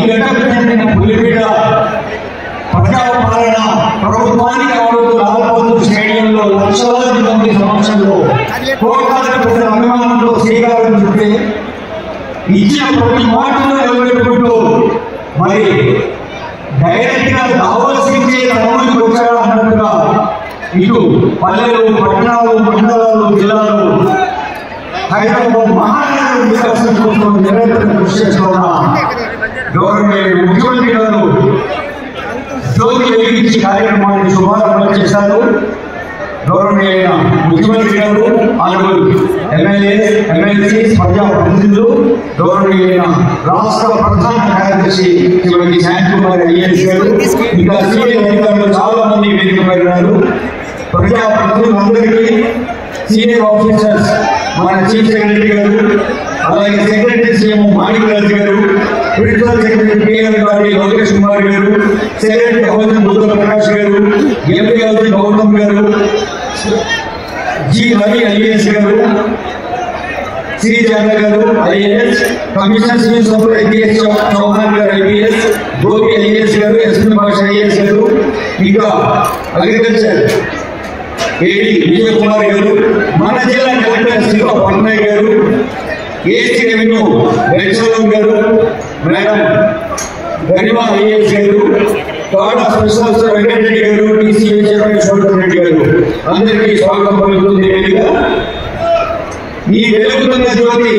గంటకు చెందిన పులిబిడ్డ ప్రజాపాలన ప్రభుత్వానికి అవడంతో లాభపోతు స్టేడియంలో లక్షలాది మంది సమక్షంలో కోట్లాది ప్రజల అభిమానంతో శ్రీకారం చుట్టే ఇచ్చిన ప్రతి మాటను నిలబెట్టుకుంటూ మరి డైరెక్ట్ గా కావాల్సిందే తమకి వచ్చాడు అన్నట్టుగా ఇటు పల్లెలు పట్టణాలు మండలాలు జిల్లాలు హైదరాబాద్ మహానగరం వికాసం కోసం నిరంతరం కృషి చేస్తున్న గవర్నమెంట్ ముఖ్యమంత్రి గారు జ్యోతి వెలిగించి కార్యక్రమాన్ని శుభారంభం చేశారు. గౌరవనీయ ముఖ్యమంత్రి గారు ఆరుగురు ఎమ్మెల్సీ ప్రజాప్రతినిధులు, గౌరవనీయ రాష్ట్ర ప్రధాన కార్యదర్శి శ్రీమతి శాంతికుమారి ఐఏఎస్ గారు, ఇంకా సీనియర్ అధికారులు చాలా మంది వేదిక ఉన్నారు. ప్రజాప్రతినిధులందరికీ సీనియర్ ఆఫీసర్స్ మన చీఫ్ సెక్రటరీ గారు, అలాగే సెక్రటరీ సీఎం మాణిక్రాజు గారు, ప్రిన్సిపల్ సెక్రటరీ పిఆర్ గారి లోకేష్ కుమార్ గారు, సెక్రటరీ హౌసింగ్ బుద్ధ ప్రకాష్ గారు, ఎంపీ హౌసింగ్ గౌతమ్ గారు, జి రవి ఐఏఎస్ గారు, శ్రీ జానా గారు IAS, commissioner Shri Sopar IAS Chauhan గారు ఐపీఎస్, గోపి ఐఏఎస్ గారు, ఎస్పీ భాష ఐఏఎస్ గారు, ఇంకా అగ్రికల్చర్ ఏడి విజయ్ కుమార్ గారు, మన జిల్లా కలెక్టర్ శిల్ప పట్నాయక్ గారు, ఏసీ రెవెన్యూ వెంకటరావు గారు, మేడం గరిమా ఐఏఎస్ గారు, టాటా స్పెషల్ ఆఫీసర్ వెంకటరెడ్డి గారు, టీసీఏ చైర్మన్ శోభన్ రెడ్డి గారు, అందరికీ స్వాగతం పలుకుతుంది. వేదిక ఈ వెలుగుతున్న జ్యోతి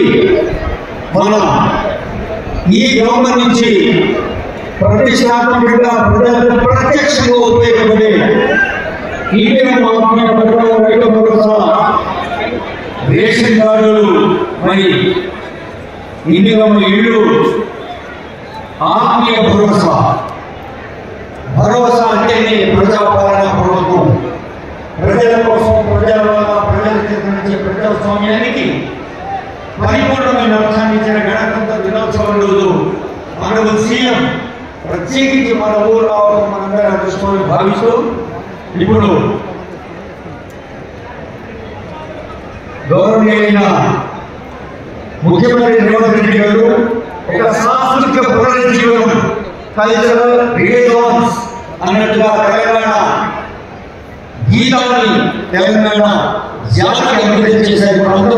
మన ఈ గ్రామం నుంచి ప్రతిష్టాత్మకంగా ప్రజలకు ప్రత్యక్షంగా ఉపయోగపడే ఇండియన్ ఆత్మీయ పథకాల రైతు భరోసా, రేషన్ కార్డులు, మరి ఇండియన్ ఇళ్ళు, ఆత్మీయ భరోసా. భరోసా అంటేనే ప్రజాపాలన ప్రభుత్వం, ప్రజల కోసం ప్రజలకు చెందించే ప్రజాస్వామ్యానికి పరిపూర్ణమైన అర్థాన్ని ఇచ్చిన గణతంత్ర దినోత్సవం రోజు మనకు సీఎం ప్రత్యేకించి మన ఊరు రావడం మనందరూ అదృష్టమని భావిస్తూ ఇప్పుడు గౌరవనీయులైన ముఖ్యమంత్రి రేవంత్ రెడ్డి గారు ఒక సాంస్కృతిక పునరుజ్జీవనం కల్చరల్ రినేసాన్స్ అన్నట్టుగా తెలంగాణ గీతాన్ని తెలంగాణ జాతికి అంకితం చేశారు. అందరూ